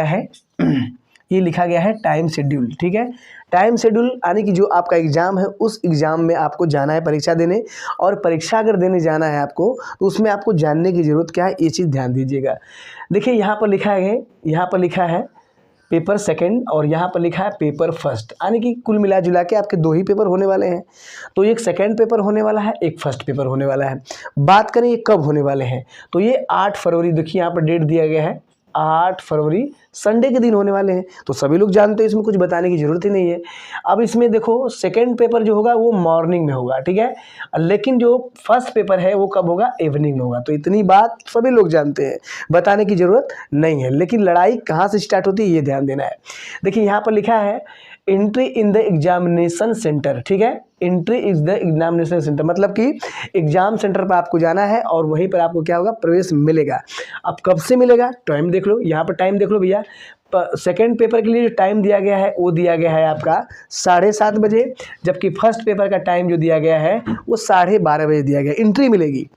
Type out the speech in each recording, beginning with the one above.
है ये लिखा गया है टाइम शेड्यूल, ठीक है। टाइम शेड्यूल यानी कि जो आपका एग्ज़ाम है उस एग्ज़ाम में आपको जाना है परीक्षा देने, और परीक्षा अगर देने जाना है आपको तो उसमें आपको जानने की ज़रूरत क्या है, ये चीज़ ध्यान दीजिएगा। देखिए यहाँ पर लिखा है पेपर सेकंड और यहाँ पर लिखा है पेपर फर्स्ट, यानी कि कुल मिला जुला के आपके 2 ही पेपर होने वाले हैं। तो एक सेकंड पेपर होने वाला है, एक फर्स्ट पेपर होने वाला है। बात करें ये कब होने वाले हैं, तो ये 8 फरवरी, देखिए यहाँ पर डेट दिया गया है 8 फरवरी, संडे के दिन होने वाले हैं। तो सभी लोग जानते हैं, इसमें कुछ बताने की ज़रूरत ही नहीं है। अब इसमें देखो सेकंड पेपर जो होगा वो मॉर्निंग में होगा, ठीक है, लेकिन जो फर्स्ट पेपर है वो कब होगा, इवनिंग में होगा। तो इतनी बात सभी लोग जानते हैं, बताने की ज़रूरत नहीं है। लेकिन लड़ाई कहाँ से स्टार्ट होती है ये ध्यान देना है। देखिए यहाँ पर लिखा है entry in the examination centre, ठीक है, entry is the examination centre, मतलब कि एग्जाम सेंटर पर आपको जाना है और वहीं पर आपको क्या होगा, प्रवेश मिलेगा। अब कब से मिलेगा, टाइम देख लो, यहाँ पर टाइम देख लो भैया। सेकेंड पेपर के लिए जो टाइम दिया गया है वो दिया गया है आपका 7:30 बजे, जबकि फर्स्ट पेपर का टाइम जो दिया गया है वो 12:30 बजे दिया गया। एंट्री मिलेगी,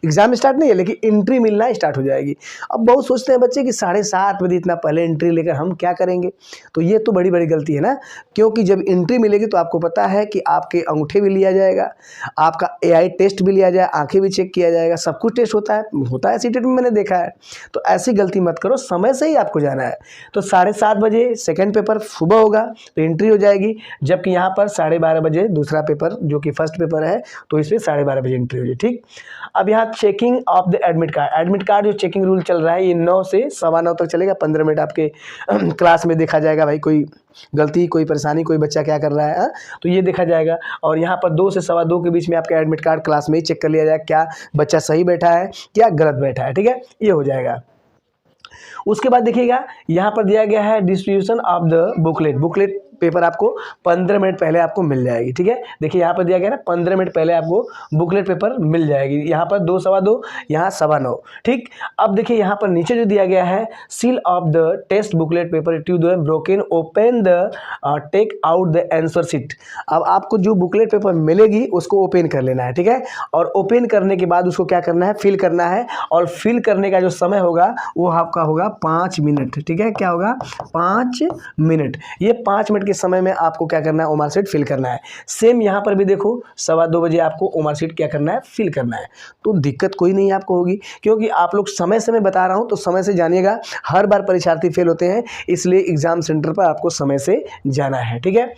एग्जाम स्टार्ट नहीं है लेकिन एंट्री मिलना स्टार्ट हो जाएगी। अब बहुत सोचते हैं बच्चे कि 7:30 बजे इतना पहले एंट्री लेकर हम क्या करेंगे, तो ये तो बड़ी बड़ी गलती है ना, क्योंकि जब एंट्री मिलेगी तो आपको पता है कि आपके अंगूठे भी लिया जाएगा, आपका AI टेस्ट भी लिया जाए, आंखें भी चेक किया जाएगा, सब कुछ टेस्ट होता है सीटेट में, मैंने देखा है। तो ऐसी गलती मत करो, समय से ही आपको जाना है। तो 7:30 बजे सेकेंड पेपर सुबह होगा तो एंट्री हो जाएगी, जबकि यहाँ पर 12:30 बजे दूसरा पेपर जो कि फर्स्ट पेपर है तो इसमें 12:30 बजे एंट्री हो जाए, ठीक। अब यहाँ checking of the admit card जो चेकिंग रूल चल रहा है ये 9 से 9:15 तक चलेगा। 15 मिनट आपके क्लास में देखा जाएगा भाई कोई गलती, कोई परेशानी, कोई बच्चा क्या कर रहा है, तो ये देखा जाएगा। और यहाँ पर 2 से 2:15 के बीच में आपका एडमिट कार्ड क्लास में ही चेक कर लिया जाएगा, क्या बच्चा सही बैठा है क्या गलत बैठा है, ठीक है, ये हो जाएगा। उसके बाद देखिएगा यहाँ पर दिया गया है distribution of the booklet paper आपको 15 मिनट पहले आपको मिल जाएगी, ठीक है। देखिए यहाँ पर दिया गया ना 15 मिनट पहले आपको बुकलेट पेपर मिल जाएगी। यहाँ पर 2 सवा 2, यहाँ 9:15, ठीक। अब देखिए यहाँ पर नीचे जो दिया गया है seal off the test booklet paper to the broken open the take out the answer sheet. अब आपको जो बुकलेट पेपर मिलेगी उसको ओपन कर लेना है, ठीक है, और ओपन करने के बाद उसको क्या करना है, फिल करना है। और फिल करने का जो समय होगा वो आपका होगा 5 मिनट, ठीक है, क्या होगा 5 मिनट। ये 5 मिनट के समय में आपको क्या करना है, ओमार शीट फिल करना है। सेम यहाँ पर भी देखो 2:15 बजे आपको ओमार शीट क्या करना है, फिल करना है। तो दिक्कत कोई नहीं आपको होगी, क्योंकि आप लोग समय से मैं बता रहा हूँ तो समय से जानिएगा। हर बार परीक्षार्थी फेल होते हैं, इसलिए एग्जाम सेंटर पर आपको समय से जाना है, ठीक है।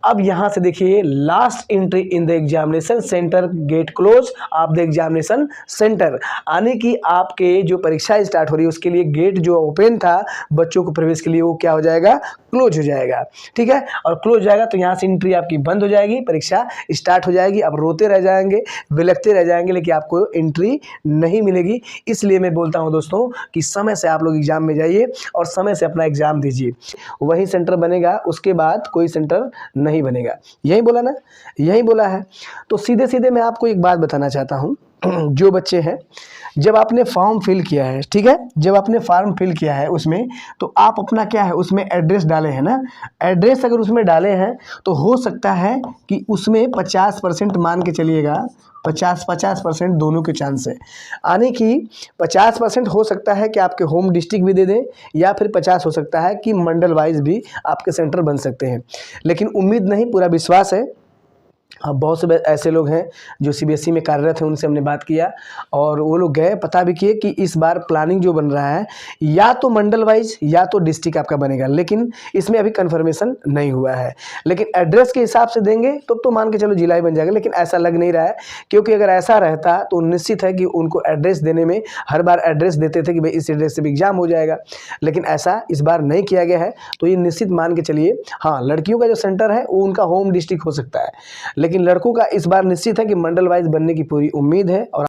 अब यहाँ से देखिए last entry in the examination centre gate close of the examination centre, यानी कि आपके जो परीक्षा स्टार्ट हो रही है उसके लिए गेट जो ओपन था बच्चों को प्रवेश के लिए वो क्या हो जाएगा, क्लोज हो जाएगा, ठीक है। और क्लोज जाएगा तो यहाँ से एंट्री आपकी बंद हो जाएगी, परीक्षा स्टार्ट हो जाएगी। अब रोते रह जाएंगे, बिलखते रह जाएंगे, लेकिन आपको एंट्री नहीं मिलेगी। इसलिए मैं बोलता हूँ दोस्तों कि समय से आप लोग एग्जाम में जाइए और समय से अपना एग्जाम दीजिए, वही सेंटर बनेगा, उसके बाद कोई सेंटर नहीं बनेगा। यही बोला ना, यही बोला है। तो सीधे सीधे मैं आपको एक बात बताना चाहता हूँ, जो बच्चे हैं जब आपने फॉर्म फिल किया है, ठीक है, जब आपने फॉर्म फिल किया है उसमें तो आप अपना क्या है उसमें एड्रेस डाले हैं ना, एड्रेस अगर उसमें डाले हैं तो हो सकता है कि उसमें 50% मान के चलिएगा, 50% दोनों के चांस है, यानी कि 50% हो सकता है कि आपके होम डिस्ट्रिक्ट भी दे दें, या फिर 50 हो सकता है कि मंडल वाइज भी आपके सेंटर बन सकते हैं। लेकिन उम्मीद नहीं, पूरा विश्वास है। अब बहुत से ऐसे लोग हैं जो CBSE में कार्यरत हैं, उनसे हमने बात किया और वो लोग गए, पता भी किए कि इस बार प्लानिंग जो बन रहा है या तो मंडल वाइज या तो डिस्ट्रिक्ट आपका बनेगा, लेकिन इसमें अभी कंफर्मेशन नहीं हुआ है। लेकिन एड्रेस के हिसाब से देंगे तो मान के चलो जिला ही बन जाएगा, लेकिन ऐसा लग नहीं रहा है, क्योंकि अगर ऐसा रहता तो निश्चित है कि उनको एड्रेस देने में हर बार एड्रेस देते थे कि भाई इस एड्रेस से भी एग्जाम हो जाएगा, लेकिन ऐसा इस बार नहीं किया गया है। तो ये निश्चित मान के चलिए, हाँ लड़कियों का जो सेंटर है वो उनका होम डिस्ट्रिक्ट हो सकता है, लेकिन लड़कों का इस बार निश्चित है कि मंडल वाइज बनने की पूरी उम्मीद है। और